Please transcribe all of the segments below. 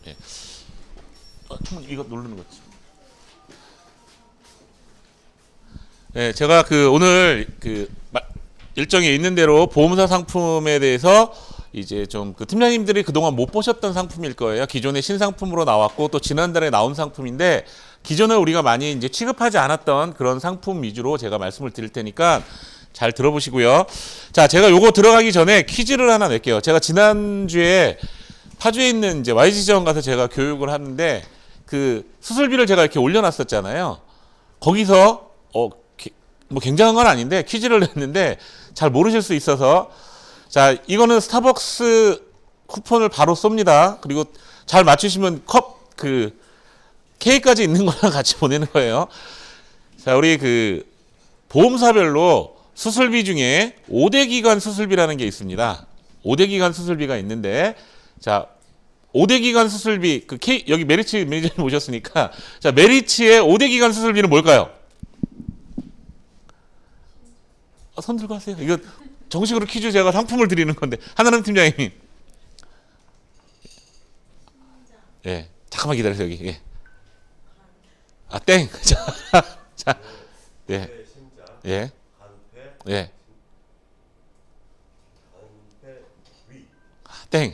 예. 이거 누르는 거지. 네, 제가 오늘 일정에 있는 대로 보험사 상품에 대해서 이제 좀 팀장님들이 그동안 못 보셨던 상품일 거예요. 기존의 신상품으로 나왔고 또 지난달에 나온 상품인데 기존에 우리가 많이 이제 취급하지 않았던 그런 상품 위주로 제가 말씀을 드릴 테니까 잘 들어보시고요. 자, 제가 요거 들어가기 전에 퀴즈를 하나 낼게요. 제가 지난주에 파주에 있는 이제 YG지원 가서 제가 교육을 하는데 수술비를 제가 이렇게 올려놨었잖아요. 거기서 뭐 굉장한 건 아닌데 퀴즈를 냈는데 잘 모르실 수 있어서 자, 이거는 스타벅스 쿠폰을 바로 쏩니다. 그리고 잘 맞추시면 케이크까지 있는 거랑 같이 보내는 거예요. 자, 우리 보험사별로 수술비 중에 5대 기간 수술비라는 게 있습니다. 5대 기간 수술비가 있는데 자, 5대 기간 수술비 여기 메리츠 매니저님 오셨으니까 자, 메리츠의 5대 기간 수술비는 뭘까요? 손 들고 하세요. 이거 정식으로 퀴즈 제가 상품을 드리는 건데 하나는 팀장님. 예, 잠깐만 기다리세요 여기. 예. 아, 땡. 자, 예, 예, 예. 땡.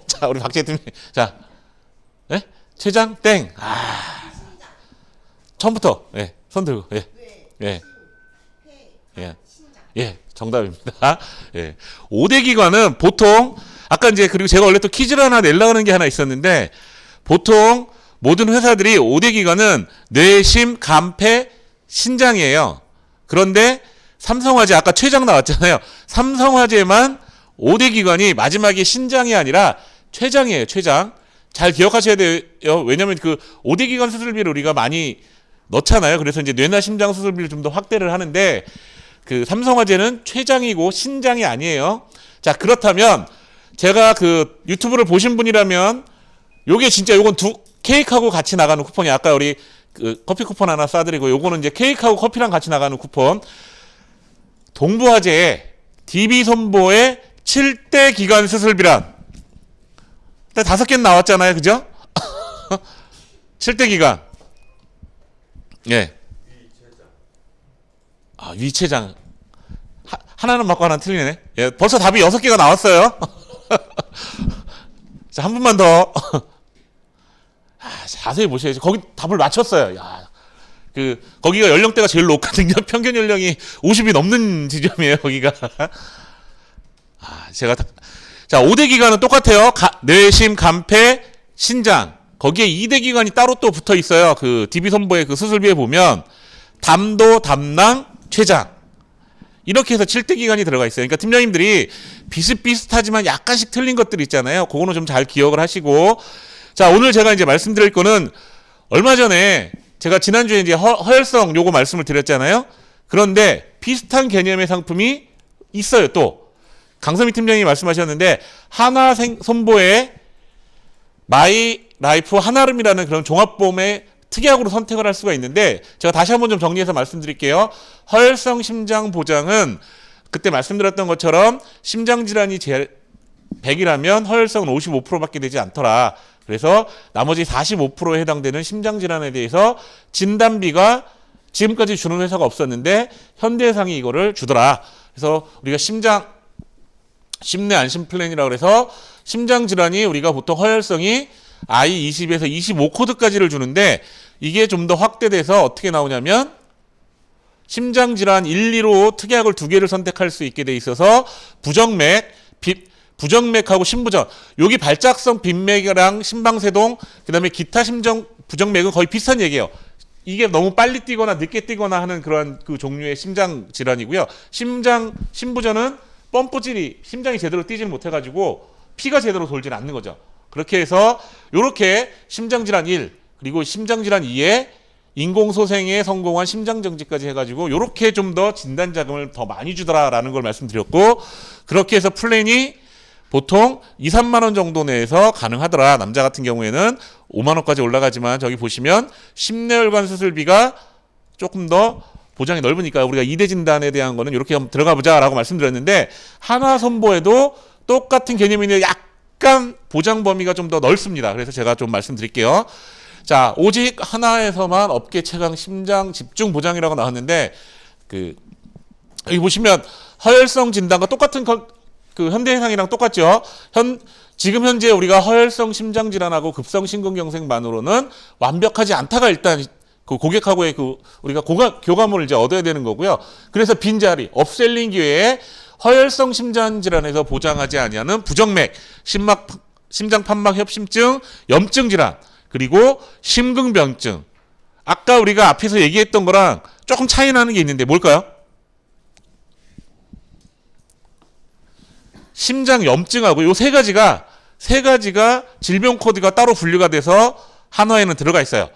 자, 우리 박재 팀장님. 자, 예? 췌장 땡. 처음부터 예, 손 들고 예, 예, 예. 예, 정답입니다. 예. 5대 기관은 보통 아까 이제 그리고 제가 원래 또 퀴즈를 하나 내려고 하는 게 하나 있었는데 보통 모든 회사들이 5대 기관은 뇌심, 간폐, 신장이에요. 그런데 삼성화재 아까 췌장 나왔잖아요. 삼성화재만 5대 기관이 마지막에 신장이 아니라 췌장이에요. 췌장. 잘 기억하셔야 돼요. 왜냐면 5대 기관 수술비를 우리가 많이 넣잖아요. 그래서 이제 뇌나 심장 수술비를 좀 더 확대를 하는데 삼성화재는 췌장이고 신장이 아니에요. 자, 그렇다면 제가 유튜브를 보신 분이라면 요게 진짜 요건 케이크하고 같이 나가는 쿠폰이 아까 우리 커피 쿠폰 하나 쏴드리고 요거는 이제 케이크하고 커피랑 같이 나가는 쿠폰. 동부화재의 DB손보의 7대 기간 수술비란 5개는 나왔잖아요. 그죠? 7대 기간. 예. 위췌장. 하나는 맞고 하나는 틀리네. 예, 벌써 답이 6개가 나왔어요. 자, 한 분만 더. 자세히 보셔야지. 거기 답을 맞췄어요. 야, 거기가 연령대가 제일 높거든요. 평균 연령이 50이 넘는 지점이에요, 거기가. 자, 5대 기관은 똑같아요. 뇌심, 간폐, 신장. 거기에 2대 기관이 따로 또 붙어 있어요. DB손보의 수술비에 보면 담도, 담낭, 췌장. 이렇게 해서 7대 기관이 들어가 있어요. 그러니까 팀장님들이 비슷비슷하지만 약간씩 틀린 것들 있잖아요. 그거는 좀 잘 기억을 하시고. 자, 오늘 제가 이제 말씀드릴 거는 얼마 전에 제가 지난주에 이제 허혈성 요거 말씀을 드렸잖아요. 그런데 비슷한 개념의 상품이 있어요. 또 강선미 팀장님이 말씀하셨는데 하나손보의 마이라이프 한아름이라는 그런 종합보험의 특약으로 선택을 할 수가 있는데 제가 다시 한번 좀 정리해서 말씀드릴게요. 허혈성 심장 보장은 그때 말씀드렸던 것처럼 심장질환이 100이라면 허혈성은 55%밖에 되지 않더라. 그래서 나머지 45%에 해당되는 심장질환에 대해서 진단비가 지금까지 주는 회사가 없었는데 현대해상이 이거를 주더라. 그래서 우리가 심내 안심 플랜이라고 해서 심장질환이 우리가 보통 허혈성이 I20에서 25코드까지를 주는데 이게 좀 더 확대돼서 어떻게 나오냐면 심장질환 1, 2로 특약을 2개를 선택할 수 있게 돼 있어서 부정맥하고 심부전 여기 발작성 빈맥이랑 심방세동 그다음에 기타 부정맥은 거의 비슷한 얘기예요. 이게 너무 빨리 뛰거나 늦게 뛰거나 하는 그런 종류의 심장 질환이고요. 심부전은 펌프질이 심장이 제대로 뛰지를 못해가지고 피가 제대로 돌질 않는 거죠. 그렇게 해서 이렇게 심장질환 1 그리고 심장질환 2에 인공소생에 성공한 심장정지까지 해가지고 이렇게 좀 더 진단자금을 더 많이 주더라라는 걸 말씀드렸고 그렇게 해서 플랜이 보통 2, 3만 원 정도 내에서 가능하더라. 남자 같은 경우에는 5만 원까지 올라가지만 저기 보시면 심내혈관 수술비가 조금 더 보장이 넓으니까 우리가 2대 진단에 대한 거는 이렇게 한번 들어가 보자라고 말씀드렸는데 하나손보에도 똑같은 개념인데 약간 보장 범위가 좀 더 넓습니다. 그래서 제가 좀 말씀드릴게요. 자, 오직 하나에서만 업계 최강 심장 집중 보장이라고 나왔는데 여기 보시면 허혈성 진단과 똑같은 그 현대해상이랑 똑같죠. 지금 현재 우리가 허혈성 심장 질환하고 급성 심근경색만으로는 완벽하지 않다가 일단 그 고객하고의 우리가 교감을 이제 얻어야 되는 거고요. 그래서 빈자리, 업셀링 기회에 허혈성 심장 질환에서 보장하지 아니하는 부정맥, 심장 판막 협심증, 염증 질환, 그리고 심근병증. 아까 우리가 앞에서 얘기했던 거랑 조금 차이 나는 게 있는데 뭘까요? 심장 염증하고 요 세 가지가 질병 코드가 따로 분류가 돼서 한화에는 들어가 있어요.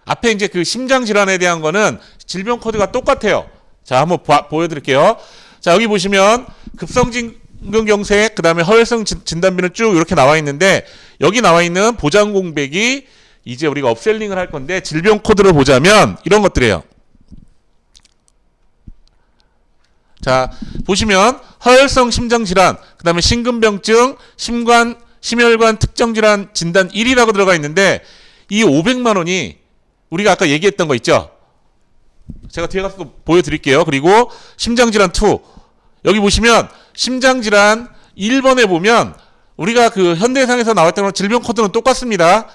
앞에 이제 그 심장 질환에 대한 거는 질병 코드가 똑같아요. 자, 한번 보여드릴게요. 자, 여기 보시면 급성심근경색, 그 다음에 허혈성 진단비는 쭉 이렇게 나와 있는데, 여기 나와 있는 보장 공백이 이제 우리가 업셀링을 할 건데, 질병 코드를 보자면 이런 것들이에요. 자, 보시면 허혈성 심장질환, 그 다음에 심근병증, 심혈관 특정질환 진단 1이라고 들어가 있는데, 이 500만 원이 우리가 아까 얘기했던 거 있죠? 제가 뒤에 가서 또 보여드릴게요. 그리고 심장질환 2. 여기 보시면 심장질환 1번에 보면 우리가 그 현대해상에서 나왔던 질병 코드는 똑같습니다.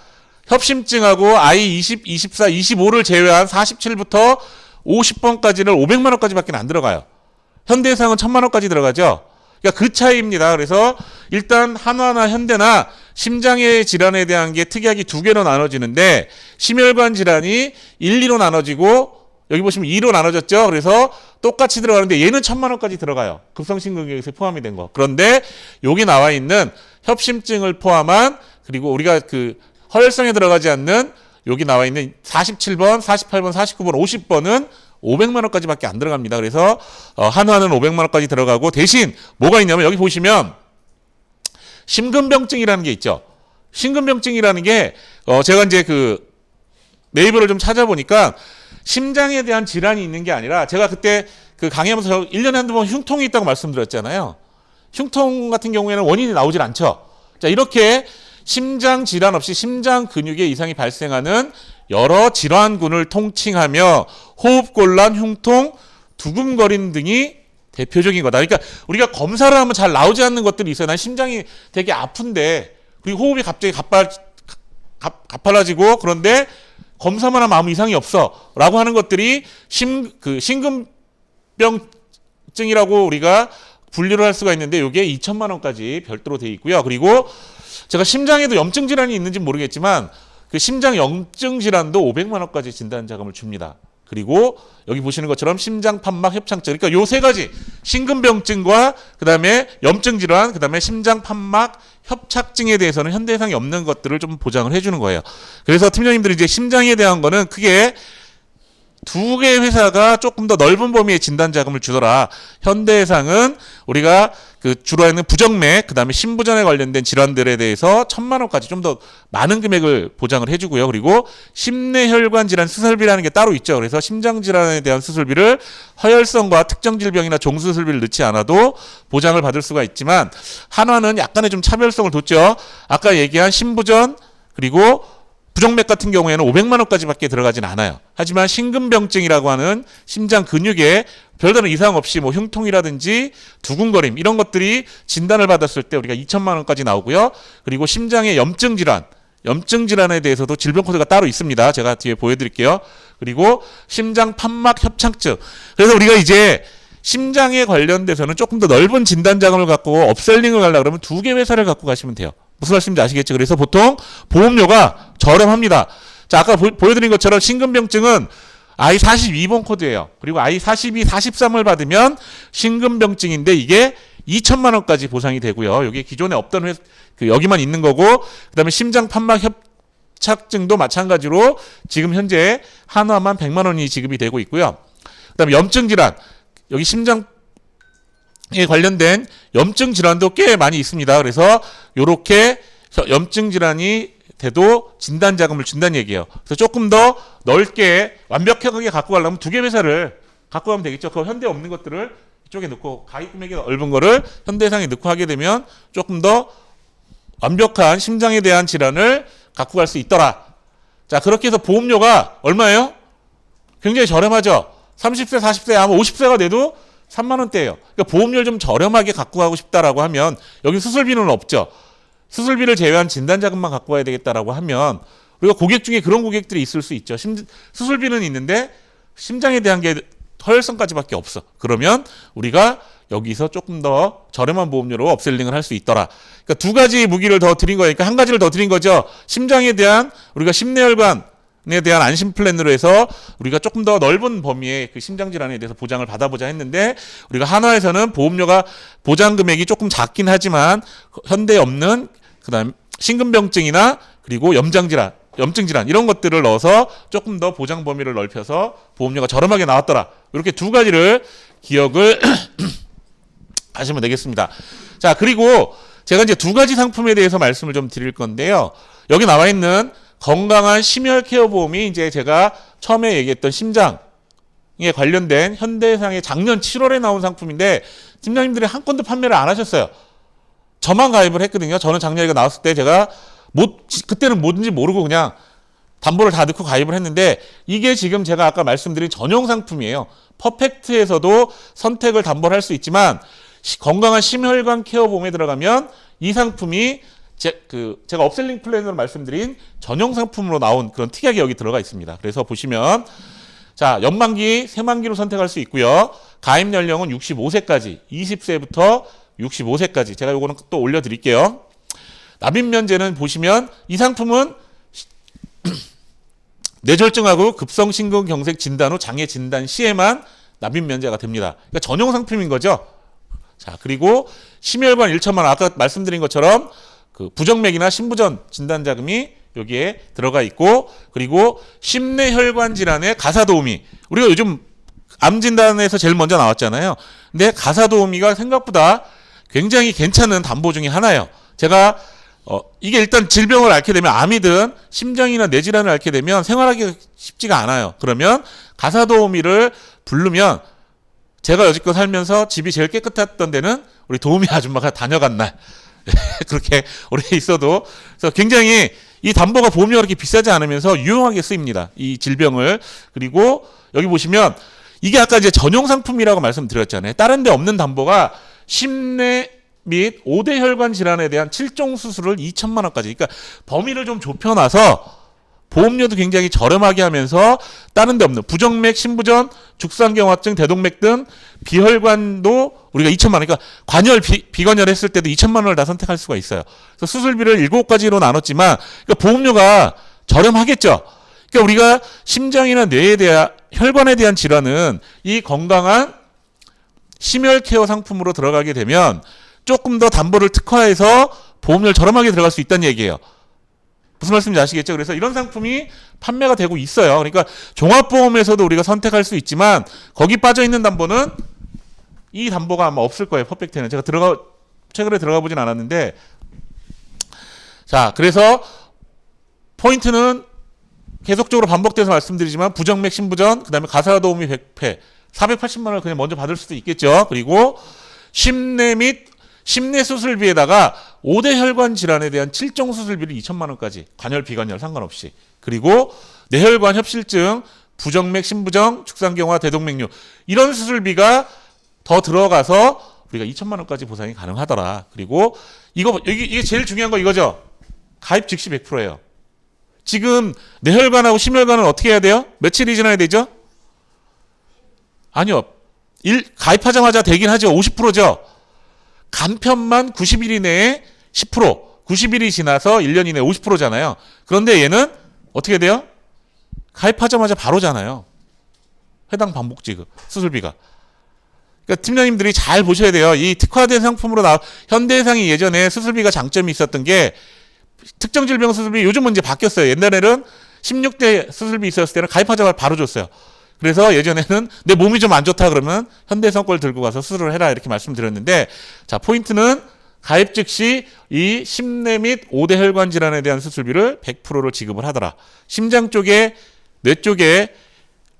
협심증하고 I20, 24, 25를 제외한 47부터 50번까지는 500만 원까지밖에 안 들어가요. 현대해상은 1000만 원까지 들어가죠. 그러니까 그 차이입니다. 그래서 일단 한화나 현대나 심장의 질환에 대한 게 특이하게 두 개로 나눠지는데, 심혈관 질환이 1, 2로 나눠지고 여기 보시면 2로 나눠졌죠. 그래서 똑같이 들어가는데 얘는 1000만 원까지 들어가요. 급성심근경색에 포함이 된 거. 그런데 여기 나와 있는 협심증을 포함한, 그리고 우리가 그 허혈성에 들어가지 않는 여기 나와 있는 47번, 48번, 49번, 50번은 500만 원까지밖에 안 들어갑니다. 그래서 한화는 500만 원까지 들어가고, 대신 뭐가 있냐면 여기 보시면 심근병증이라는 게 있죠. 심근병증이라는 게 제가 이제 그 네이버를 좀 찾아보니까 심장에 대한 질환이 있는 게 아니라, 제가 그때 그 강의하면서 1년에 한두 번 흉통이 있다고 말씀드렸잖아요. 흉통 같은 경우에는 원인이 나오질 않죠. 자, 이렇게 심장 질환 없이 심장 근육에 이상이 발생하는 여러 질환군을 통칭하며 호흡곤란, 흉통, 두근거림 등이 대표적인 거다. 그러니까 우리가 검사를 하면 잘 나오지 않는 것들이 있어요. 난 심장이 되게 아픈데, 그리고 호흡이 갑자기 가팔라지고, 그런데 검사만 하면 아무 이상이 없어 라고 하는 것들이 심근병증이라고 우리가 분류를 할 수가 있는데, 이게 2천만 원까지 별도로 돼 있고요. 그리고 제가 심장에도 염증 질환이 있는지 모르겠지만 그 심장 염증 질환도 500만 원까지 진단 자금을 줍니다. 그리고 여기 보시는 것처럼 심장 판막 협착증, 그러니까 요 세 가지, 심근병증과 그다음에 염증 질환, 그다음에 심장 판막 협착증에 대해서는 현대해상이 없는 것들을 좀 보장을 해주는 거예요. 그래서 팀장님들이 이제 심장에 대한 거는 크게 두 개의 회사가 조금 더 넓은 범위의 진단 자금을 주더라. 현대해상은 우리가 그 주로 하는 부정맥, 그 다음에 심부전에 관련된 질환들에 대해서 1000만 원까지 좀 더 많은 금액을 보장을 해주고요. 그리고 심내혈관 질환 수술비라는 게 따로 있죠. 그래서 심장 질환에 대한 수술비를 허혈성과 특정 질병이나 종수술비를 넣지 않아도 보장을 받을 수가 있지만, 한화는 약간의 좀 차별성을 뒀죠. 아까 얘기한 심부전 그리고 부정맥 같은 경우에는 500만 원까지밖에 들어가진 않아요. 하지만 심근병증이라고 하는 심장 근육에 별다른 이상 없이 뭐 흉통이라든지 두근거림 이런 것들이 진단을 받았을 때 우리가 2천만 원까지 나오고요. 그리고 심장의 염증 질환에 대해서도 질병 코드가 따로 있습니다. 제가 뒤에 보여드릴게요. 그리고 심장 판막 협착증. 그래서 우리가 이제 심장에 관련돼서는 조금 더 넓은 진단 자금을 갖고 업셀링을 가려고 그러면 두 개 회사를 갖고 가시면 돼요. 무슨 말씀인지 아시겠죠? 그래서 보통 보험료가 저렴합니다. 자, 아까 보여드린 것처럼 심근병증은 I42번 코드예요. 그리고 I42, 43을 받으면 심근병증인데 이게 2천만 원까지 보상이 되고요. 여기 기존에 없던 여기만 있는 거고, 그다음에 심장 판막 협착증도 마찬가지로 지금 현재 한화만 100만 원이 지급이 되고 있고요. 그다음에 염증 질환, 여기 심장에 관련된 염증 질환도 꽤 많이 있습니다. 그래서 이렇게 염증 질환이 돼도 진단 자금을 준다는 얘기예요. 그래서 조금 더 넓게 완벽하게 갖고 가려면 두 개 회사를 갖고 가면 되겠죠. 그 현대 없는 것들을 이쪽에 넣고 가입 금액이 넓은 거를 현대해상에 넣고 하게 되면 조금 더 완벽한 심장에 대한 질환을 갖고 갈 수 있더라. 자, 그렇게 해서 보험료가 얼마예요? 굉장히 저렴하죠. 30세, 40세, 아마 50세가 돼도 3만 원대예요. 그러니까 보험료를 좀 저렴하게 갖고 가고 싶다라고 하면 여기 수술비는 없죠. 수술비를 제외한 진단자금만 갖고 가야 되겠다라고 하면 우리가 고객 중에 그런 고객들이 있을 수 있죠. 수술비는 있는데 심장에 대한 게 허혈성까지밖에 없어. 그러면 우리가 여기서 조금 더 저렴한 보험료로 업셀링을 할 수 있더라. 그러니까 두 가지 무기를 더 드린 거니까 한 가지를 더 드린 거죠. 심장에 대한 우리가 심내혈관에 대한 안심 플랜으로 해서 우리가 조금 더 넓은 범위의 그 심장 질환에 대해서 보장을 받아보자 했는데 우리가 한화에서는 보험료가 보장 금액이 조금 작긴 하지만 현대에 없는 그다음 심근병증이나 그리고 염증 질환 이런 것들을 넣어서 조금 더 보장 범위를 넓혀서 보험료가 저렴하게 나왔더라. 이렇게 두 가지를 기억을 하시면 되겠습니다. 자, 그리고 제가 이제 두 가지 상품에 대해서 말씀을 좀 드릴 건데요. 여기 나와 있는 건강한 심혈 케어 보험이 이제 제가 처음에 얘기했던 심장에 관련된 현대해상의 작년 7월에 나온 상품인데 팀장님들이 한 건도 판매를 안 하셨어요. 저만 가입을 했거든요. 저는 작년에 이거 나왔을 때 제가 그때는 뭔지 모르고 그냥 담보를 다 넣고 가입을 했는데 이게 지금 제가 아까 말씀드린 전용 상품이에요. 퍼펙트에서도 선택을 담보를 할 수 있지만 건강한 심혈관 케어 보험에 들어가면 이 상품이 제가 업셀링 플랜으로 말씀드린 전용 상품으로 나온 그런 특약이 여기 들어가 있습니다. 그래서 보시면 자, 연만기, 새만기로 선택할 수 있고요. 가입 연령은 65세까지, 20세부터 65세까지. 제가 요거는 또 올려드릴게요. 납입 면제는 보시면 이 상품은 뇌졸중하고 급성심근경색 진단 후 장애 진단 시에만 납입 면제가 됩니다. 그러니까 전용 상품인 거죠. 자, 그리고 심혈관 1천만 원, 아까 말씀드린 것처럼 그 부정맥이나 심부전 진단 자금이 여기에 들어가 있고, 그리고 심내혈관 질환의 가사도우미. 우리가 요즘 암 진단에서 제일 먼저 나왔잖아요. 근데 가사도우미가 생각보다 굉장히 괜찮은 담보 중에 하나예요. 제가 이게 일단 질병을 앓게 되면 암이든 심장이나 뇌질환을 앓게 되면 생활하기가 쉽지가 않아요. 그러면 가사도우미를 부르면 제가 여지껏 살면서 집이 제일 깨끗했던 데는 우리 도우미 아줌마가 다녀간 날 그렇게 오래 있어도 그래서 굉장히 이 담보가 보험료가 그렇게 비싸지 않으면서 유용하게 쓰입니다. 이 질병을. 그리고 여기 보시면 이게 아까 이제 전용 상품이라고 말씀드렸잖아요. 다른 데 없는 담보가 심내 및 5대 혈관 질환에 대한 7종 수술을 2천만 원까지. 그러니까 범위를 좀 좁혀놔서 보험료도 굉장히 저렴하게 하면서 다른 데 없는 부정맥, 심부전, 죽상경화증, 대동맥 등 비혈관도 우리가 2천만 원. 그러니까 관열, 비관열 했을 때도 2천만 원을 다 선택할 수가 있어요. 그래서 수술비를 7가지로 나눴지만 그러니까 보험료가 저렴하겠죠. 그러니까 우리가 심장이나 뇌에 대한 혈관에 대한 질환은 이 건강한 심혈 케어 상품으로 들어가게 되면 조금 더 담보를 특화해서 보험료를 저렴하게 들어갈 수 있다는 얘기예요. 무슨 말씀인지 아시겠죠? 그래서 이런 상품이 판매가 되고 있어요. 그러니까 종합보험에서도 우리가 선택할 수 있지만 거기 빠져 있는 담보는 이 담보가 아마 없을 거예요. 퍼펙트는. 제가 최근에 들어가 보진 않았는데 자, 그래서 포인트는 계속적으로 반복돼서 말씀드리지만 부정맥, 심부전, 그 다음에 가사도우미 100회 480만 원을 그냥 먼저 받을 수도 있겠죠. 그리고 심내 및 심내 수술비에다가 5대 혈관 질환에 대한 7종 수술비를 2천만 원까지 관열 비관열 상관없이, 그리고 뇌혈관 협실증, 부정맥, 심부정, 죽상경화, 대동맥류 이런 수술비가 더 들어가서 우리가 2천만 원까지 보상이 가능하더라. 그리고 이게 제일 중요한 거 이거죠. 가입 즉시 100%예요. 지금 뇌혈관하고 심혈관은 어떻게 해야 돼요? 며칠이 지나야 되죠? 아니요. 가입하자마자 되긴 하죠. 50%죠. 간편만 90일 이내에 10%, 90일이 지나서 1년 이내에 50%잖아요. 그런데 얘는 어떻게 돼요? 가입하자마자 바로잖아요. 해당 반복 지급, 수술비가. 그러니까 팀장님들이 잘 보셔야 돼요. 이 특화된 상품으로 현대해상이 예전에 수술비가 장점이 있었던 게 특정 질병 수술비, 요즘은 이제 바뀌었어요. 옛날에는 16대 수술비 있었을 때는 가입하자마자 바로 줬어요. 그래서 예전에는 내 몸이 좀 안 좋다 그러면 현대해상 걸 들고 가서 수술을 해라 이렇게 말씀드렸는데, 자, 포인트는 가입 즉시 이 심내 및 5대 혈관 질환에 대한 수술비를 100%로 지급을 하더라. 심장 쪽에, 뇌 쪽에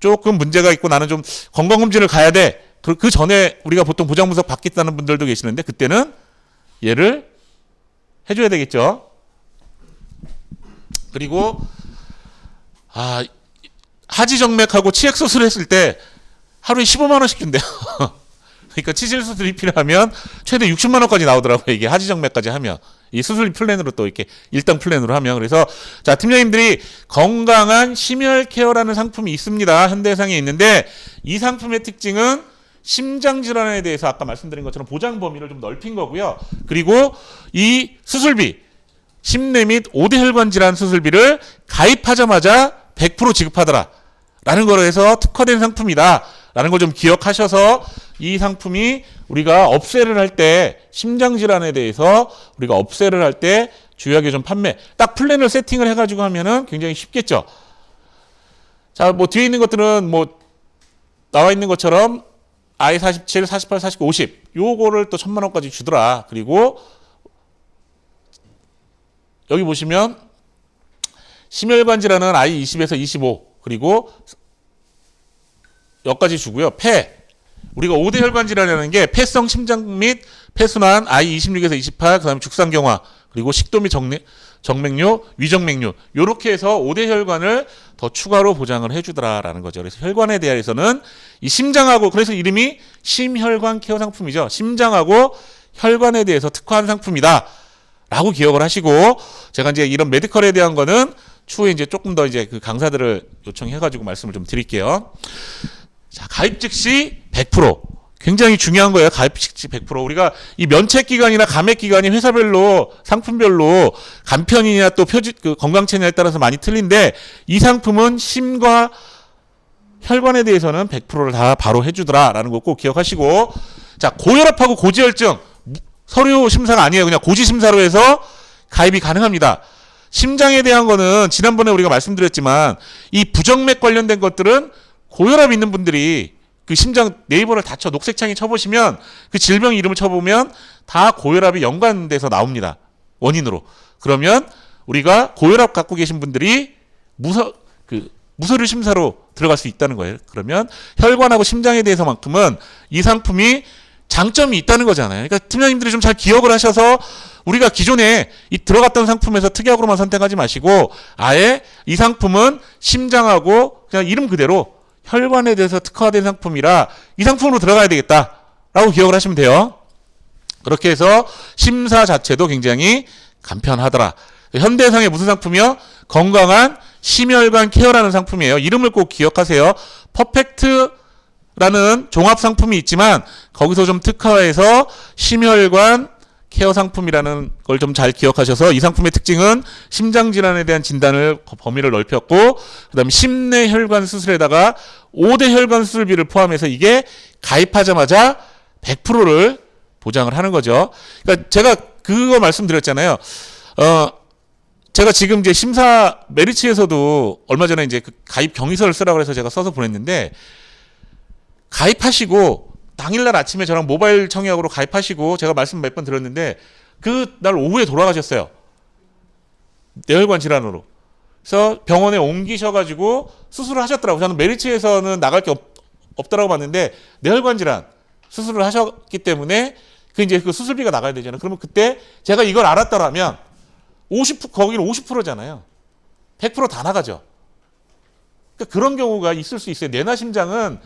조금 문제가 있고 나는 좀 건강검진을 가야 돼. 그 전에 우리가 보통 보장분석 받겠다는 분들도 계시는데 그때는 얘를 해줘야 되겠죠. 그리고 하지정맥하고 치액 수술 했을 때 하루에 15만 원씩 준대요. 그러니까 치질 수술이 필요하면 최대 60만 원까지 나오더라고요. 이게 하지정맥까지 하면. 이 수술 플랜으로 또 이렇게 일당 플랜으로 하면. 그래서 자, 팀장님들이 건강한 심혈 케어라는 상품이 있습니다. 현대해상에 있는데 이 상품의 특징은 심장 질환에 대해서 아까 말씀드린 것처럼 보장 범위를 좀 넓힌 거고요. 그리고 이 수술비, 심내 및 5대 혈관 질환 수술비를 가입하자마자 100% 지급하더라 라는 거로 해서 특화된 상품이다 라는 걸 좀 기억하셔서 이 상품이 우리가 업세를 할 때 심장 질환에 대해서 우리가 업세를 할 때 주요하게 좀 판매 딱 플랜을 세팅을 해가지고 하면은 굉장히 쉽겠죠. 자, 뭐 뒤에 있는 것들은 뭐 나와 있는 것처럼 I47, 48, 49, 50 요거를 또 1000만 원까지 주더라. 그리고 여기 보시면 심혈관 질환은 I20에서 25 그리고 여기까지 주고요. 폐 우리가 5대 혈관 질환이라는 게 폐성 심장 및 폐순환 I26에서 28 그다음에 죽상경화 그리고 식도 및 정맥류, 위정맥류 요렇게 해서 5대 혈관을 더 추가로 보장을 해주더라라는 거죠. 그래서 혈관에 대해서는 이 심장하고 그래서 이름이 심혈관 케어 상품이죠. 심장하고 혈관에 대해서 특화한 상품이다. 라고 기억을 하시고 제가 이제 이런 메디컬에 대한 거는 추후에 이제 조금 더 이제 그 강사들을 요청해가지고 말씀을 좀 드릴게요. 자, 가입 즉시 100%. 굉장히 중요한 거예요. 가입 즉시 100%. 우리가 이 면책 기간이나 감액 기간이 회사별로 상품별로 간편이냐 또 그 건강체냐에 따라서 많이 틀린데 이 상품은 심과 혈관에 대해서는 100%를 다 바로 해주더라라는 거 꼭 기억하시고 자, 고혈압하고 고지혈증 서류 심사가 아니에요. 그냥 고지 심사로 해서 가입이 가능합니다. 심장에 대한 거는 지난번에 우리가 말씀드렸지만 이 부정맥 관련된 것들은 고혈압 있는 분들이 그 심장 네이버를 다 녹색창에 쳐보시면 그 질병 이름을 쳐보면 다 고혈압이 연관돼서 나옵니다. 원인으로. 그러면 우리가 고혈압 갖고 계신 분들이 무서류 심사로 들어갈 수 있다는 거예요. 그러면 혈관하고 심장에 대해서만큼은 이 상품이 장점이 있다는 거잖아요. 그러니까 팀장님들이 좀 잘 기억을 하셔서 우리가 기존에 이 들어갔던 상품에서 특약으로만 선택하지 마시고 아예 이 상품은 심장하고 그냥 이름 그대로 혈관에 대해서 특화된 상품이라 이 상품으로 들어가야 되겠다라고 기억을 하시면 돼요. 그렇게 해서 심사 자체도 굉장히 간편하더라. 현대해상의 무슨 상품이요? 건강한 심혈관 케어라는 상품이에요. 이름을 꼭 기억하세요. 퍼펙트라는 종합 상품이 있지만 거기서 좀 특화해서 심혈관 케어 상품이라는 걸 좀 잘 기억하셔서 이 상품의 특징은 심장 질환에 대한 진단을 범위를 넓혔고 그다음에 심내 혈관 수술에다가 5대 혈관 수술비를 포함해서 이게 가입하자마자 100%를 보장을 하는 거죠. 그러니까 제가 그거 말씀드렸잖아요. 제가 지금 이제 심사 메리츠에서도 얼마 전에 이제 그 가입 경위서를 쓰라고 해서 제가 써서 보냈는데 가입하시고 당일날 아침에 저랑 모바일 청약으로 가입하시고 제가 말씀 몇 번 드렸는데 그 날 오후에 돌아가셨어요. 뇌혈관 질환으로. 그래서 병원에 옮기셔가지고 수술을 하셨더라고요. 저는 메리츠에서는 나갈 게 없더라고 봤는데 뇌혈관 질환 수술을 하셨기 때문에 이제 그 수술비가 나가야 되잖아요. 그러면 그때 제가 이걸 알았더라면 거기는 50%잖아요. 100% 다 나가죠. 그러니까 그런 경우가 있을 수 있어요. 뇌나 심장은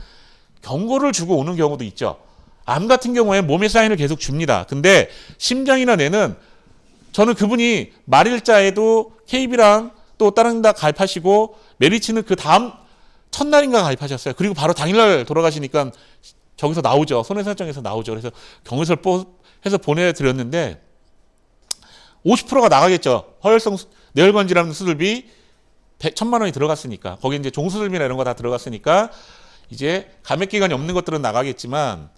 경고를 주고 오는 경우도 있죠. 암 같은 경우에 몸의 사인을 계속 줍니다. 근데 심장이나 뇌는 저는 그분이 말일자에도 KB랑 또 다른 다 가입하시고 메리츠는 그 다음 첫날인가 가입하셨어요. 그리고 바로 당일날 돌아가시니까 저기서 나오죠. 손해배상장에서 나오죠. 그래서 경위서를 해서 보내드렸는데 50%가 나가겠죠. 허혈성 뇌혈관 질환 수술비 1,000만 원이 들어갔으니까 거기 이제 종수술비나 이런 거 다 들어갔으니까 이제 감액 기간이 없는 것들은 나가겠지만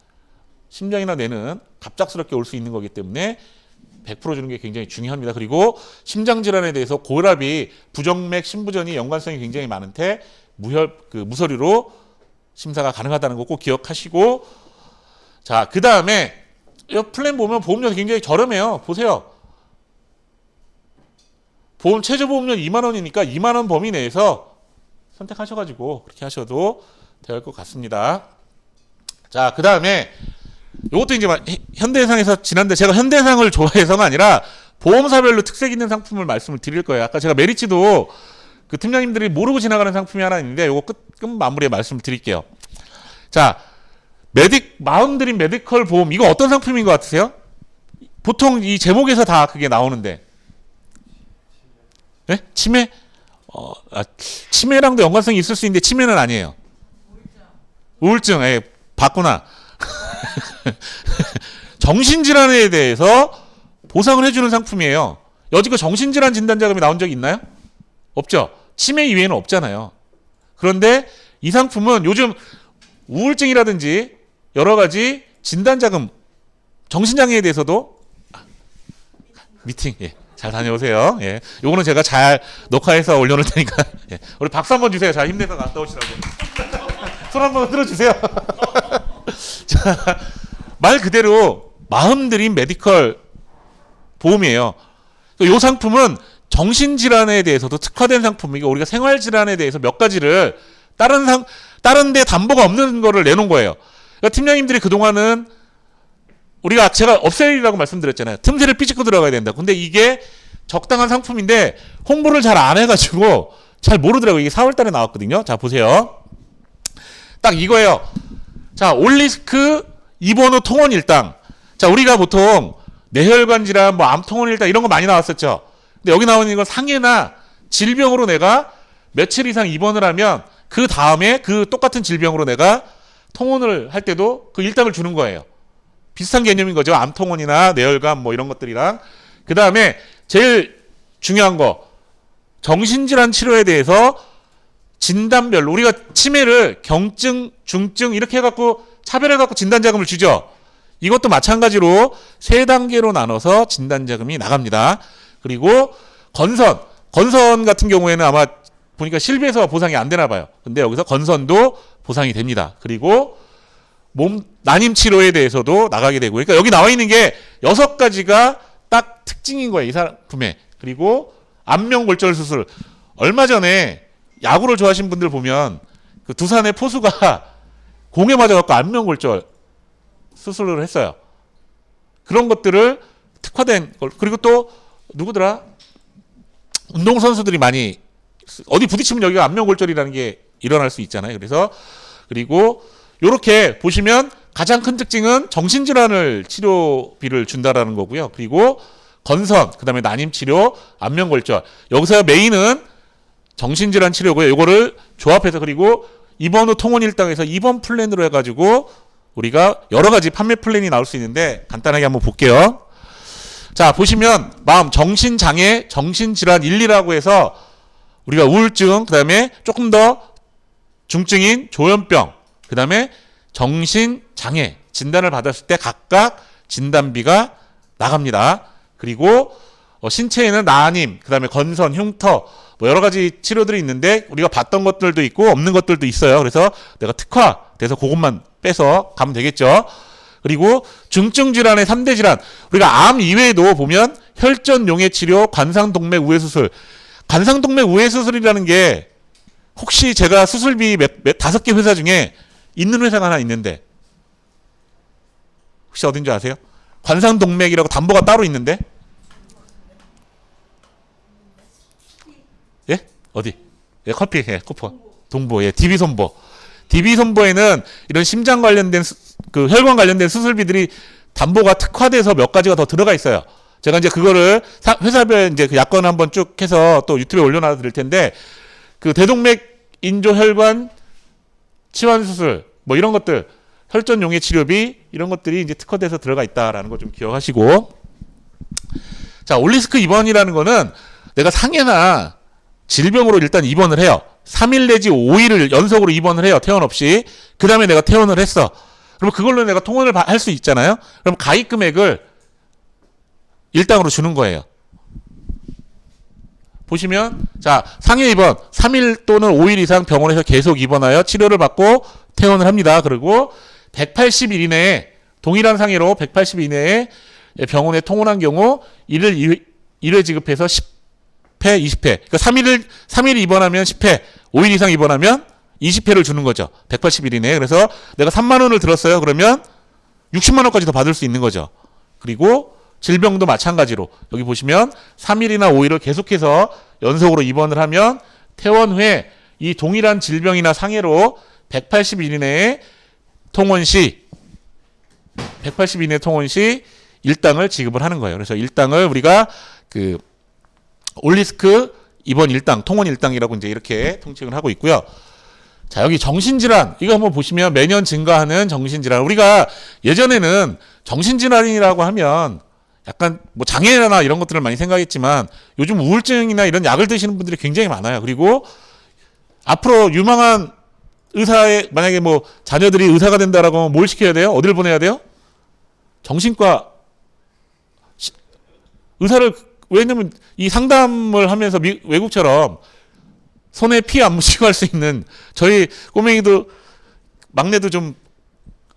심장이나 뇌는 갑작스럽게 올 수 있는 거기 때문에 100% 주는 게 굉장히 중요합니다. 그리고 심장 질환에 대해서 고혈압이 부정맥 심부전이 연관성이 굉장히 많은데 무서류로 심사가 가능하다는 거 꼭 기억하시고 자, 그 다음에 이 플랜 보면 보험료 굉장히 저렴해요. 보세요. 최저 보험료 2만 원이니까 2만 원 범위 내에서 선택하셔가지고 그렇게 하셔도 될 것 같습니다. 자, 그 다음에 이것도 이제 현대해상에서 지난데 제가 현대해상을 좋아해서가 아니라 보험사별로 특색 있는 상품을 말씀을 드릴 거예요. 아까 제가 메리츠도 그 팀장님들이 모르고 지나가는 상품이 하나 있는데 요거 끝 마무리에 말씀을 드릴게요. 자, 마운드린 메디컬 보험 이거 어떤 상품인 것 같으세요? 보통 이 제목에서 다 그게 나오는데. 네? 치매? 치매랑도 연관성이 있을 수 있는데 치매는 아니에요. 우울증. 예, 봤구나. 정신질환에 대해서 보상을 해주는 상품이에요. 여지껏 정신질환 진단자금이 나온 적이 있나요? 없죠. 치매 이외에는 없잖아요. 그런데 이 상품은 요즘 우울증이라든지 여러 가지 진단자금, 정신장애에 대해서도 미팅, 예, 잘 다녀오세요. 예, 요거는 제가 잘 녹화해서 올려놓을 테니까 예, 우리 박수 한번 주세요. 자, 힘내서 갔다 오시라고. 손 한번 들어주세요. 자, 말 그대로 마음들인 메디컬 보험이에요. 이 상품은 정신질환에 대해서도 특화된 상품이고 우리가 생활질환에 대해서 몇 가지를 다른 데 담보가 없는 거를 내놓은 거예요. 그러니까 팀장님들이 그동안은 제가 업셀이라고 말씀드렸잖아요. 틈새를 삐집고 들어가야 된다. 근데 이게 적당한 상품인데 홍보를 잘 안 해가지고 잘 모르더라고요. 이게 4월 달에 나왔거든요. 자, 보세요. 딱 이거예요. 자, 올리스크 입원 후 통원 일당. 자, 우리가 보통 뇌혈관 질환, 암 통원 일당 이런 거 많이 나왔었죠. 근데 여기 나오는 이건 상해나 질병으로 내가 며칠 이상 입원을 하면 그 다음에 그 똑같은 질병으로 내가 통원을 할 때도 그 일당을 주는 거예요. 비슷한 개념인 거죠. 암 통원이나 뇌혈관 뭐 이런 것들이랑. 그 다음에 제일 중요한 거 정신질환 치료에 대해서 진단별로 우리가 치매를 경증, 중증 이렇게 해갖고 차별해갖고 진단자금을 주죠. 이것도 마찬가지로 3단계로 나눠서 진단자금이 나갑니다. 그리고 건선 같은 경우에는 아마 보니까 실비에서 보상이 안 되나 봐요. 근데 여기서 건선도 보상이 됩니다. 그리고 난임 치료에 대해서도 나가게 되고. 그러니까 여기 나와 있는 게 6가지가 딱 특징인 거예요. 이 상품에. 그리고 안면골절 수술. 얼마 전에 야구를 좋아하시는 분들 보면 그 두산의 포수가 공에 맞아갖고 안면골절 수술을 했어요. 그런 것들을 특화된 걸. 그리고 또 누구더라? 운동선수들이 많이 어디 부딪히면 여기가 안면골절이라는 게 일어날 수 있잖아요. 그리고 이렇게 보시면 가장 큰 특징은 정신질환을 치료비를 준다라는 거고요. 그리고 건선, 그 다음에 난임치료, 안면골절. 여기서 메인은 정신질환 치료고요. 이거를 조합해서 그리고 입원 후 통원 일당에서 입원 플랜으로 해가지고 우리가 여러 가지 판매 플랜이 나올 수 있는데 간단하게 한번 볼게요. 자, 보시면 정신장애, 정신질환 1, 2라고 해서 우리가 우울증, 그 다음에 조금 더 중증인 조현병, 그 다음에 정신장애 진단을 받았을 때 각각 진단비가 나갑니다. 그리고 신체에는 난임, 그 다음에 건선, 흉터 뭐 여러 가지 치료들이 있는데 우리가 봤던 것들도 있고 없는 것들도 있어요. 그래서 내가 특화돼서 그것만 빼서 가면 되겠죠. 그리고 중증 질환의 3대 질환. 우리가 암 이외에도 보면 혈전 용해 치료, 관상동맥 우회 수술. 관상동맥 우회 수술이라는 게 혹시 제가 수술비 5개 회사 중에 있는 회사가 하나 있는데 혹시 어딘지 아세요? 관상동맥이라고 담보가 따로 있는데 예? 어디? 예, 커피, 예, 쿠퍼. 동보, 예, DB손보. DB손보에는 이런 심장 관련된 그 혈관 관련된 수술비들이 담보가 특화돼서 몇 가지가 더 들어가 있어요. 제가 이제 그거를 회사별 이제 그 약관 한번 쭉 해서 또 유튜브에 올려놔 드릴 텐데 그 대동맥 인조 혈관 치환 수술 뭐 이런 것들 혈전 용해 치료비 이런 것들이 이제 특화돼서 들어가 있다라는 거 좀 기억하시고. 자, 올리스크 입원이라는 거는 내가 상해나 질병으로 일단 입원을 해요. 3일 내지 5일을 연속으로 입원을 해요. 퇴원 없이. 그 다음에 내가 퇴원을 했어. 그러면 그걸로 내가 통원을 할 수 있잖아요. 그럼 가입 금액을 일당으로 주는 거예요. 보시면 자, 상해 입원 3일 또는 5일 이상 병원에서 계속 입원하여 치료를 받고 퇴원을 합니다. 그리고 180일 이내에 동일한 상해로 180일 이내에 병원에 통원한 경우 1회 지급해서 10회, 20회. 그러니까 3일 입원하면 10회, 5일 이상 입원하면 20회를 주는 거죠. 180일 이내에. 그래서 내가 3만 원을 들었어요. 그러면 60만 원까지 더 받을 수 있는 거죠. 그리고 질병도 마찬가지로 여기 보시면 3일이나 5일을 계속해서 연속으로 입원을 하면 퇴원 후에 이 동일한 질병이나 상해로 180일 이내에 통원 시 180일 이내 통원 시 일당을 지급을 하는 거예요. 그래서 일당을 우리가 그 올리스크 입원 일당, 통원 일당이라고 이제 이렇게 통칭을 하고 있고요. 자, 여기 정신질환 이거 한번 보시면 매년 증가하는 정신질환. 우리가 예전에는 정신질환이라고 하면 약간 뭐 장애나 이런 것들을 많이 생각했지만 요즘 우울증이나 이런 약을 드시는 분들이 굉장히 많아요. 그리고 앞으로 유망한 의사의 만약에 뭐 자녀들이 의사가 된다라고 하면 뭘 시켜야 돼요? 어디를 보내야 돼요? 정신과 의사를 왜냐면 이 상담을 하면서 외국처럼 손에 피 안 묻히고 할 수 있는 저희 꼬맹이도 막내도 좀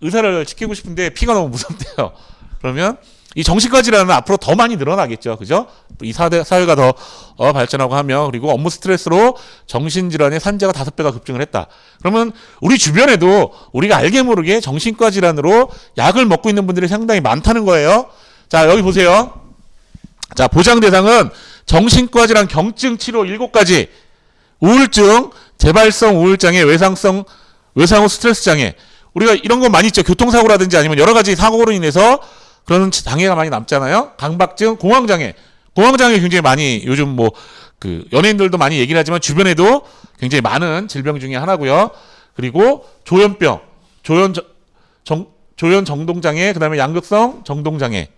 의사를 시키고 싶은데 피가 너무 무섭대요. 그러면 이 정신과 질환은 앞으로 더 많이 늘어나겠죠. 그죠? 이 사회가 더 발전하고 하며 그리고 업무 스트레스로 정신질환의 산재가 5배가 급증을 했다. 그러면 우리 주변에도 우리가 알게 모르게 정신과 질환으로 약을 먹고 있는 분들이 상당히 많다는 거예요. 자, 여기 보세요. 자, 보장 대상은 정신과 질환 경증 치료 7가지, 우울증, 재발성 우울장애, 외상후 스트레스 장애. 우리가 이런 거 많이 있죠. 교통사고라든지 아니면 여러 가지 사고로 인해서 그런 장애가 많이 남잖아요. 강박증, 공황장애. 공황장애 굉장히 많이 요즘 뭐 그 연예인들도 많이 얘기를 하지만 주변에도 굉장히 많은 질병 중에 하나고요. 그리고 조현병, 조현 정동장애, 그다음에 양극성 정동장애.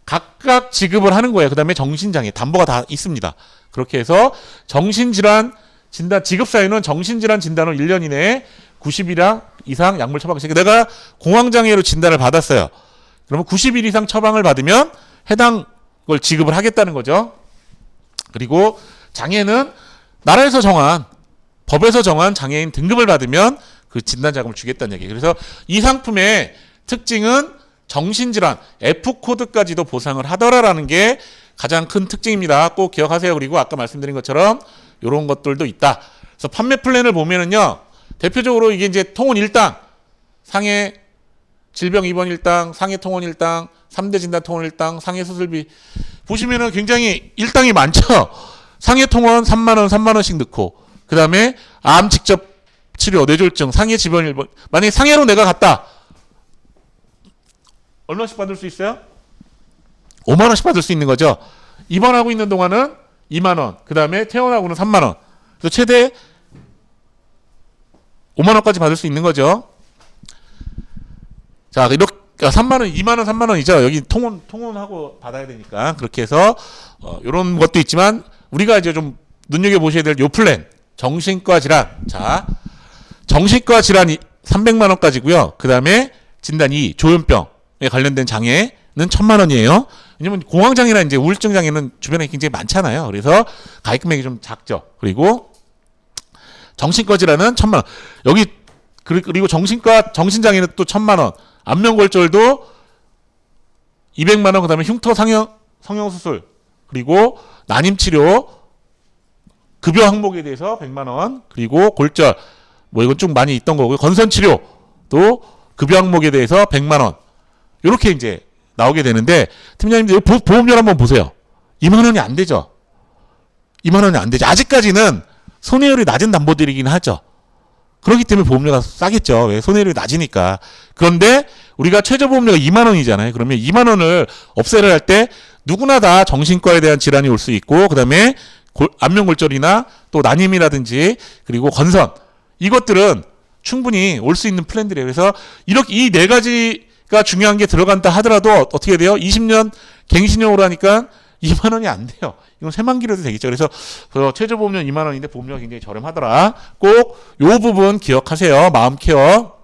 각각 지급을 하는 거예요. 그다음에 정신장애, 담보가 다 있습니다. 그렇게 해서 정신질환 진단 지급 사유는 정신질환 진단 후 1년 이내에 90일 이상 약물 처방. 내가 공황장애로 진단을 받았어요. 그러면 90일 이상 처방을 받으면 해당 걸 지급을 하겠다는 거죠. 그리고 장애는 나라에서 정한 법에서 정한 장애인 등급을 받으면 그 진단 자금을 주겠다는 얘기예요. 그래서 이 상품의 특징은 정신질환 F코드까지도 보상을 하더라라는 게 가장 큰 특징입니다. 꼭 기억하세요. 그리고 아까 말씀드린 것처럼 이런 것들도 있다. 그래서 판매 플랜을 보면은요. 대표적으로 이게 이제 통원 일당, 상해 질병 입원 일당, 상해 통원 일당, 3대 진단 통원 일당, 상해 수술비 보시면은 굉장히 일당이 많죠. 상해 통원 3만 원, 3만 원씩 넣고 그다음에 암 직접 치료, 뇌졸중, 상해 지원 일본. 만약에 상해로 내가 갔다. 얼마씩 받을 수 있어요? 5만 원씩 받을 수 있는 거죠. 입원하고 있는 동안은 2만 원. 그다음에 퇴원하고는 3만 원. 그래서 최대 5만 원까지 받을 수 있는 거죠. 자, 이렇게 3만 원, 2만 원, 3만 원이죠. 여기 통원하고 받아야 되니까. 그렇게 해서 이런 것도 있지만 우리가 이제 좀 눈여겨 보셔야 될 요 플랜. 정신과 질환. 자, 정신과 질환이 300만 원까지고요. 그다음에 진단 2 조현병에 관련된 장애는 1,000만 원이에요. 왜냐면 공황장애나 이제 우울증 장애는 주변에 굉장히 많잖아요. 그래서 가입 금액이 좀 작죠. 그리고 정신과 질환은 1,000만 원. 여기 그리고 정신장애는 또 1,000만 원. 안면골절도 200만 원. 그다음에 흉터 성형 수술 그리고 난임 치료 급여 항목에 대해서 100만 원. 그리고 골절 뭐 이건 좀 많이 있던 거고요. 건선 치료도 급여 항목에 대해서 100만 원. 이렇게 이제 나오게 되는데 팀장님들 보험료 한번 보세요. 2만 원이 안 되죠. 2만 원이 안 되죠. 아직까지는 손해율이 낮은 담보들이긴 하죠. 그렇기 때문에 보험료가 싸겠죠. 왜? 손해율이 낮으니까. 그런데 우리가 최저 보험료가 2만 원이잖아요. 그러면 2만 원을 업세를 할 때 누구나 다 정신과에 대한 질환이 올 수 있고 그다음에 안면골절이나 또 난임이라든지 그리고 건선 이것들은 충분히 올 수 있는 플랜들이에요. 그래서 이렇게 이 네 가지가 중요한 게 들어간다 하더라도 어떻게 돼요? 20년 갱신형으로 하니까 2만 원이 안 돼요. 이건 새만기로도 되겠죠. 그래서 최저 보험료 2만 원인데 보험료가 굉장히 저렴하더라. 꼭 요 부분 기억하세요. 마음 케어.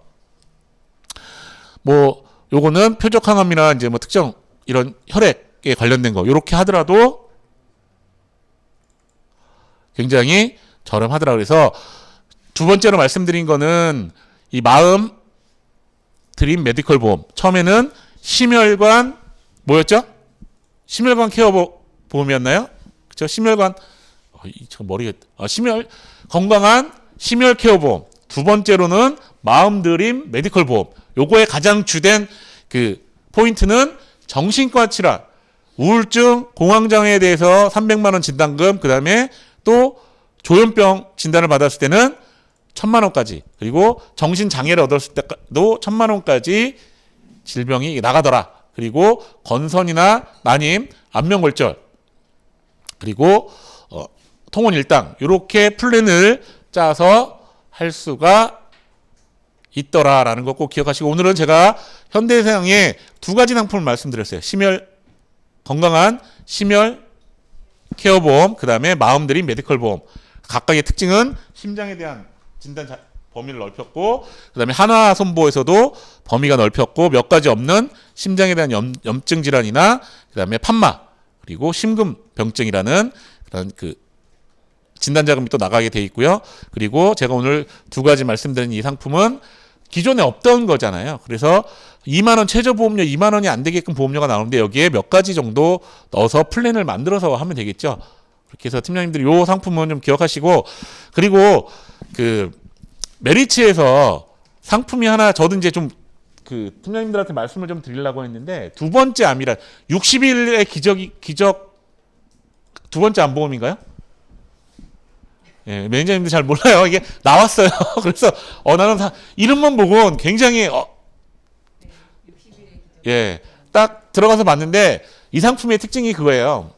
뭐 요거는 표적 항암이나 이제 뭐 특정 이런 혈액에 관련된 거 요렇게 하더라도 굉장히 저렴하더라. 그래서 두 번째로 말씀드린 거는 이 마음 드림 메디컬 보험. 처음에는 심혈관 뭐였죠? 심혈관 케어 보험이었나요? 그렇죠? 심혈관 건강한 심혈 케어 보험. 두 번째로는 마음 드림 메디컬 보험. 요거의 가장 주된 그 포인트는 정신과 질환. 우울증, 공황장애에 대해서 300만 원 진단금, 그 다음에 또 조현병 진단을 받았을 때는 1000만 원까지, 그리고 정신장애를 얻었을 때도 1000만 원까지 질병이 나가더라. 그리고 건선이나 난임, 안면골절, 그리고 통원일당 이렇게 플랜을 짜서 할 수가 있더라라는 거 꼭 기억하시고, 오늘은 제가 현대해상의 두 가지 상품을 말씀드렸어요. 건강한 심혈 케어보험, 그 다음에 마음드림 메디컬 보험. 각각의 특징은 심장에 대한 진단 범위를 넓혔고, 그 다음에 한화손보에서도 범위가 넓혔고, 몇 가지 없는 심장에 대한 염증 질환이나, 그 다음에 판마, 그리고 심근병증이라는 그런 그 진단자금이 또 나가게 돼 있고요. 그리고 제가 오늘 두 가지 말씀드린 이 상품은 기존에 없던 거잖아요. 그래서 2만 원 최저보험료 2만 원이 안 되게끔 보험료가 나오는데, 여기에 몇 가지 정도 넣어서 플랜을 만들어서 하면 되겠죠. 그렇게 해서 팀장님들이 이 상품은 좀 기억하시고, 그리고 그 메리츠에서 상품이 하나, 저도 이제 좀 그 팀장님들한테 말씀을 좀 드리려고 했는데, 두 번째 암이라 60일의 기적 두 번째 암보험인가요? 예, 매니저님도 잘 몰라요. 이게 나왔어요. 그래서 나는 이름만 보고는 굉장히 예, 딱 들어가서 봤는데 이 상품의 특징이 그거예요.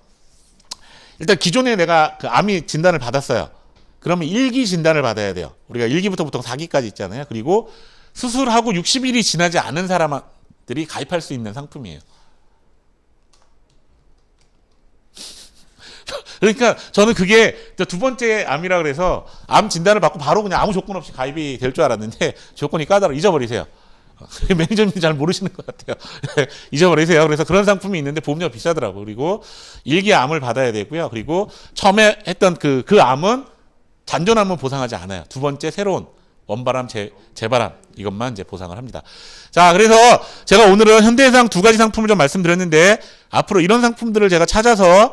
일단 기존에 내가 그 암이 진단을 받았어요. 그러면 1기 진단을 받아야 돼요. 우리가 1기부터 보통 4기까지 있잖아요. 그리고 수술하고 60일이 지나지 않은 사람들이 가입할 수 있는 상품이에요. 그러니까 저는 그게 두 번째 암이라 그래서 암 진단을 받고 바로 그냥 아무 조건 없이 가입이 될 줄 알았는데, 조건이 까다로워. 잊어버리세요. 매니저님이 잘 모르시는 것 같아요. 잊어버리세요. 그래서 그런 상품이 있는데 보험료가 비싸더라고. 그리고 1기 암을 받아야 되고요. 그리고 처음에 했던 그 암은 잔존암은 보상하지 않아요. 두 번째 새로운 원바람, 재바람 이것만 이제 보상을 합니다. 자, 그래서 제가 오늘은 현대해상 두 가지 상품을 좀 말씀드렸는데, 앞으로 이런 상품들을 제가 찾아서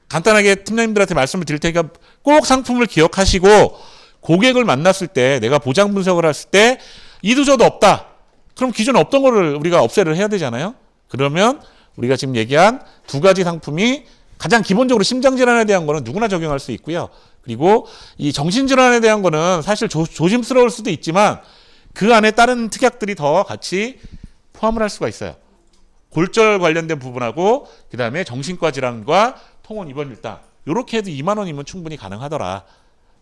간단하게 팀장님들한테 말씀을 드릴 테니까 꼭 상품을 기억하시고, 고객을 만났을 때 내가 보장 분석을 했을 때 이도저도 없다. 그럼 기존에 없던 거를 우리가 없애를 해야 되잖아요. 그러면 우리가 지금 얘기한 두 가지 상품이 가장 기본적으로 심장질환에 대한 거는 누구나 적용할 수 있고요. 그리고 이 정신질환에 대한 거는 사실 조심스러울 수도 있지만 그 안에 다른 특약들이 더 같이 포함을 할 수가 있어요. 골절 관련된 부분하고, 그 다음에 정신과 질환과 통원 입원 일당, 이렇게 해도 2만 원이면 충분히 가능하더라.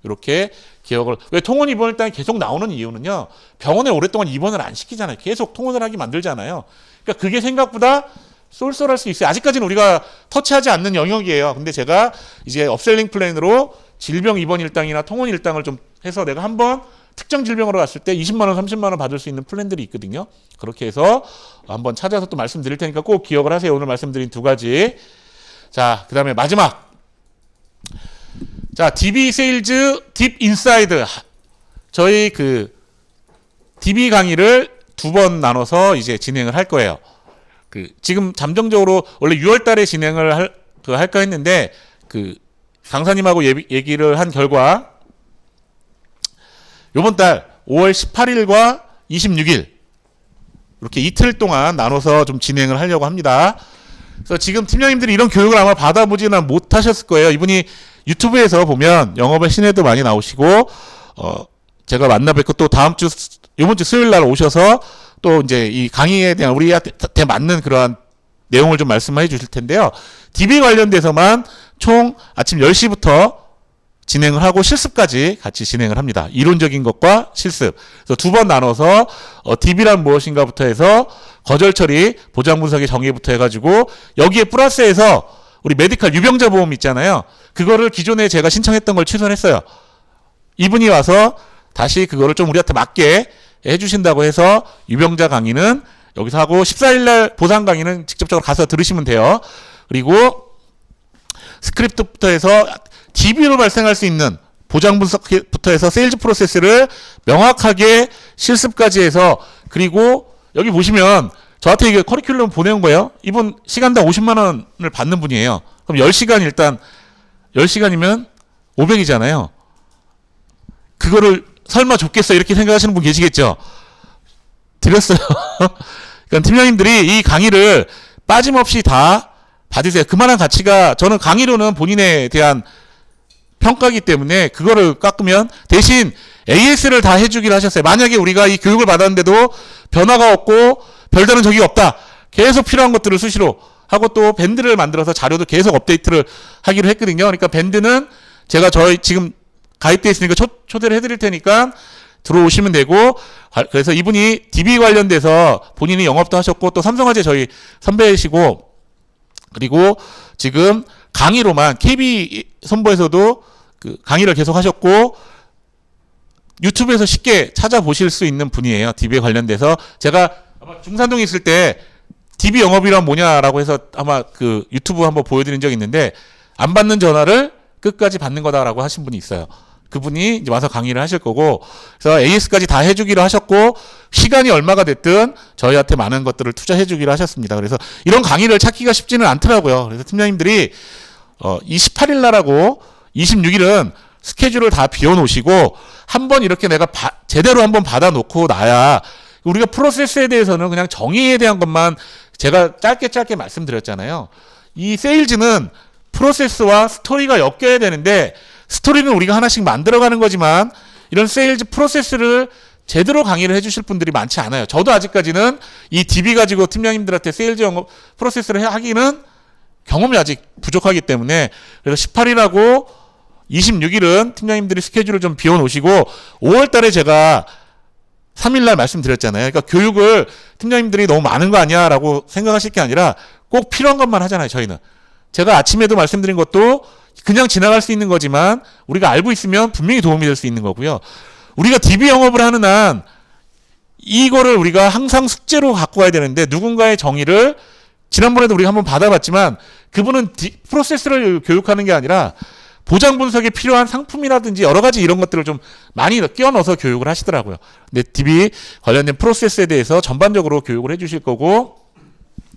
이렇게 기억을. 왜 통원 입원 일당이 계속 나오는 이유는요, 병원에 오랫동안 입원을 안 시키잖아요. 계속 통원을 하게 만들잖아요. 그러니까 그게 생각보다 쏠쏠할 수 있어요. 아직까지는 우리가 터치하지 않는 영역이에요. 근데 제가 이제 업셀링 플랜으로 질병 입원 일당이나 통원 일당을 좀 해서 내가 한번 특정 질병으로 갔을 때 20만 원, 30만 원 받을 수 있는 플랜들이 있거든요. 그렇게 해서 한번 찾아서 또 말씀드릴 테니까 꼭 기억을 하세요. 오늘 말씀드린 두 가지. 자, 그 다음에 마지막. 자, DB 세일즈 딥 인사이드. 저희 그 DB 강의를 두 번 나눠서 이제 진행을 할 거예요. 지금 잠정적으로 원래 6월 달에 진행을 할까 했는데, 강사님하고 얘기를 한 결과, 요번 달 5월 18일과 26일 이렇게 이틀 동안 나눠서 좀 진행을 하려고 합니다. 그래서 지금 팀장님들이 이런 교육을 아마 받아보지는 못하셨을 거예요. 이분이 유튜브에서 보면 영업의 신에도 많이 나오시고, 제가 만나 뵙고 또 이번 주 수요일 날 오셔서 또 이제 이 강의에 대한 우리한테 맞는 그러한 내용을 좀 말씀해 주실 텐데요. DB 관련돼서만 총 아침 10시부터 진행을 하고 실습까지 같이 진행을 합니다. 이론적인 것과 실습. 그래서 두 번 나눠서 DB란 무엇인가부터 해서 거절 처리, 보장 분석의 정의부터 해가지고, 여기에 플러스해서 우리 메디컬 유병자 보험 있잖아요. 그거를 기존에 제가 신청했던 걸 취소했어요. 이분이 와서 다시 그거를 좀 우리한테 맞게 해주신다고 해서 유병자 강의는 여기서 하고, 14일날 보상 강의는 직접적으로 가서 들으시면 돼요. 그리고 스크립트부터 해서 DB로 발생할 수 있는 보장 분석부터 해서 세일즈 프로세스를 명확하게 실습까지 해서, 그리고 여기 보시면 저한테 이게 커리큘럼 보내온 거예요. 이분 시간당 50만 원을 받는 분이에요. 그럼 10시간 일단 10시간이면 500이잖아요. 그거를 설마 줬겠어 이렇게 생각하시는 분 계시겠죠? 드렸어요. 그러니까 팀장님들이 이 강의를 빠짐없이 다 받으세요. 그만한 가치가 저는 강의로는 본인에 대한 평가기 때문에 그거를 깎으면 대신 AS를 다 해주기로 하셨어요. 만약에 우리가 이 교육을 받았는데도 변화가 없고 별다른 적이 없다. 계속 필요한 것들을 수시로 하고 또 밴드를 만들어서 자료도 계속 업데이트를 하기로 했거든요. 그러니까 밴드는 제가 저희 지금 가입돼 있으니까 초대를 해드릴 테니까 들어오시면 되고, 그래서 이분이 DB 관련돼서 본인이 영업도 하셨고 또 삼성화재 저희 선배이시고, 그리고 지금 강의로만 KB 선보에서도 그 강의를 계속 하셨고 유튜브에서 쉽게 찾아보실 수 있는 분이에요. DB에 관련돼서 제가 아마 중산동에 있을 때 DB 영업이란 뭐냐라고 해서 아마 그 유튜브 한번 보여드린 적이 있는데 안 받는 전화를 끝까지 받는 거다라고 하신 분이 있어요. 그분이 이제 와서 강의를 하실 거고, 그래서 AS까지 다 해주기로 하셨고 시간이 얼마가 됐든 저희한테 많은 것들을 투자해주기로 하셨습니다. 그래서 이런 강의를 찾기가 쉽지는 않더라고요. 그래서 팀장님들이 28일 날하고 26일은 스케줄을 다 비워놓으시고 한번 이렇게 내가 제대로 한번 받아놓고 나야, 우리가 프로세스에 대해서는 그냥 정의에 대한 것만 제가 짧게 말씀드렸잖아요. 이 세일즈는 프로세스와 스토리가 엮여야 되는데 스토리는 우리가 하나씩 만들어가는 거지만 이런 세일즈 프로세스를 제대로 강의를 해주실 분들이 많지 않아요. 저도 아직까지는 이 DB 가지고 팀장님들한테 세일즈 영업 프로세스를 하기는 경험이 아직 부족하기 때문에, 그래서 18일하고 26일은 팀장님들이 스케줄을 좀 비워놓으시고 5월 달에 제가 3일날 말씀드렸잖아요. 그러니까 교육을 팀장님들이 너무 많은 거 아니야 라고 생각하실 게 아니라 꼭 필요한 것만 하잖아요. 저희는 제가 아침에도 말씀드린 것도 그냥 지나갈 수 있는 거지만 우리가 알고 있으면 분명히 도움이 될 수 있는 거고요. 우리가 DB 영업을 하는 한 이거를 우리가 항상 숙제로 갖고 와야 되는데, 누군가의 정의를 지난번에도 우리가 한번 받아봤지만 그분은 프로세스를 교육하는 게 아니라 보장 분석에 필요한 상품이라든지 여러 가지 이런 것들을 좀 많이 끼워 넣어서 교육을 하시더라고요. 근데 DB 관련된 프로세스에 대해서 전반적으로 교육을 해주실 거고,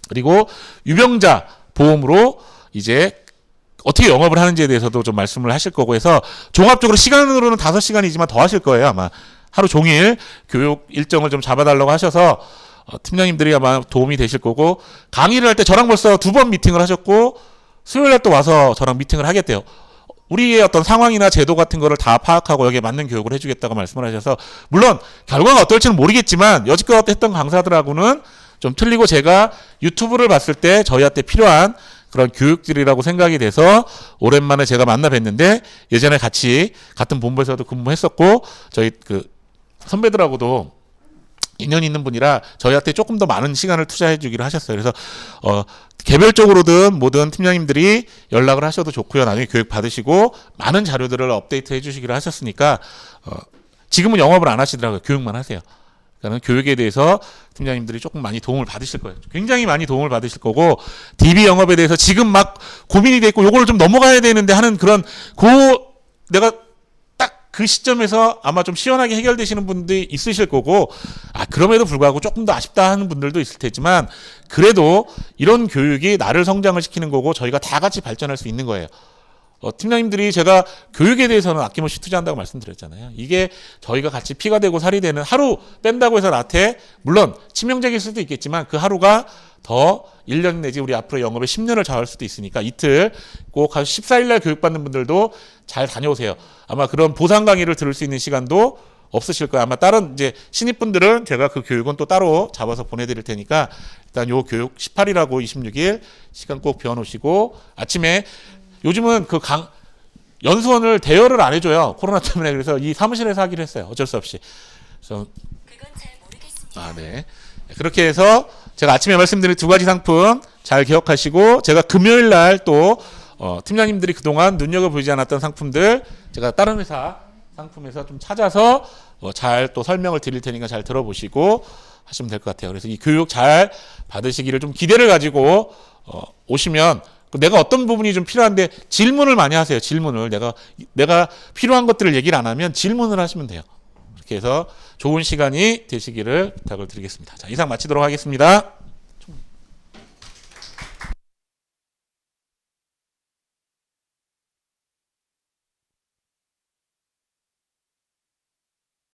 그리고 유병자 보험으로 이제 어떻게 영업을 하는지에 대해서도 좀 말씀을 하실 거고 해서 종합적으로 시간으로는 5시간이지만 더 하실 거예요. 아마 하루 종일 교육 일정을 좀 잡아달라고 하셔서 팀장님들이 아마 도움이 되실 거고, 강의를 할 때 저랑 벌써 2번 미팅을 하셨고 수요일날 또 와서 저랑 미팅을 하겠대요. 우리의 어떤 상황이나 제도 같은 거를 다 파악하고 여기에 맞는 교육을 해주겠다고 말씀을 하셔서, 물론 결과가 어떨지는 모르겠지만 여지껏 했던 강사들하고는 좀 틀리고 제가 유튜브를 봤을 때 저희한테 필요한 그런 교육들이라고 생각이 돼서 오랜만에 제가 만나 뵀는데, 예전에 같이 같은 본부에서도 근무했었고 저희 그 선배들하고도 인연 있는 분이라 저희한테 조금 더 많은 시간을 투자해 주기로 하셨어요. 그래서 개별적으로든 뭐든 팀장님들이 연락을 하셔도 좋고요. 나중에 교육 받으시고 많은 자료들을 업데이트 해 주시기로 하셨으니까 지금은 영업을 안 하시더라고요. 교육만 하세요. 그러니까 교육에 대해서 팀장님들이 조금 많이 도움을 받으실 거예요. 굉장히 많이 도움을 받으실 거고, DB 영업에 대해서 지금 막 고민이 돼 있고 요거를 좀 넘어가야 되는데 하는 그런 내가 딱 그 시점에서 아마 좀 시원하게 해결되시는 분들이 있으실 거고, 그럼에도 불구하고 조금 더 아쉽다 하는 분들도 있을 테지만 그래도 이런 교육이 나를 성장을 시키는 거고 저희가 다 같이 발전할 수 있는 거예요. 팀장님들이 제가 교육에 대해서는 아낌없이 투자한다고 말씀드렸잖아요. 이게 저희가 같이 피가 되고 살이 되는, 하루 뺀다고 해서 나한테 물론 치명적일 수도 있겠지만 그 하루가 더 1년 내지 우리 앞으로 영업에 10년을 좌우할 수도 있으니까 이틀 꼭 14일날 교육받는 분들도 잘 다녀오세요. 아마 그런 보상 강의를 들을 수 있는 시간도 없으실 거예요. 아마 다른 이제 신입분들은 제가 그 교육은 또 따로 잡아서 보내드릴 테니까 일단 요 교육 18일하고 26일 시간 꼭 비워놓으시고, 아침에 요즘은 그 연수원을 대여를 안 해줘요. 코로나 때문에. 그래서 이 사무실에서 하기로 했어요. 어쩔 수 없이. 그래서 그건 잘 모르겠습니다. 네. 그렇게 해서 제가 아침에 말씀드린 2가지 상품 잘 기억하시고, 제가 금요일 날 또 팀장님들이 그동안 눈여겨보지 않았던 상품들 제가 다른 회사 상품에서 좀 찾아서 잘 또 설명을 드릴 테니까 잘 들어보시고 하시면 될 것 같아요. 그래서 이 교육 잘 받으시기를 좀 기대를 가지고 오시면, 내가 어떤 부분이 좀 필요한데 질문을 많이 하세요. 질문을 내가 필요한 것들을 얘기를 안 하면 질문을 하시면 돼요. 이렇게 해서 좋은 시간이 되시기를 부탁을 드리겠습니다. 자, 이상 마치도록 하겠습니다.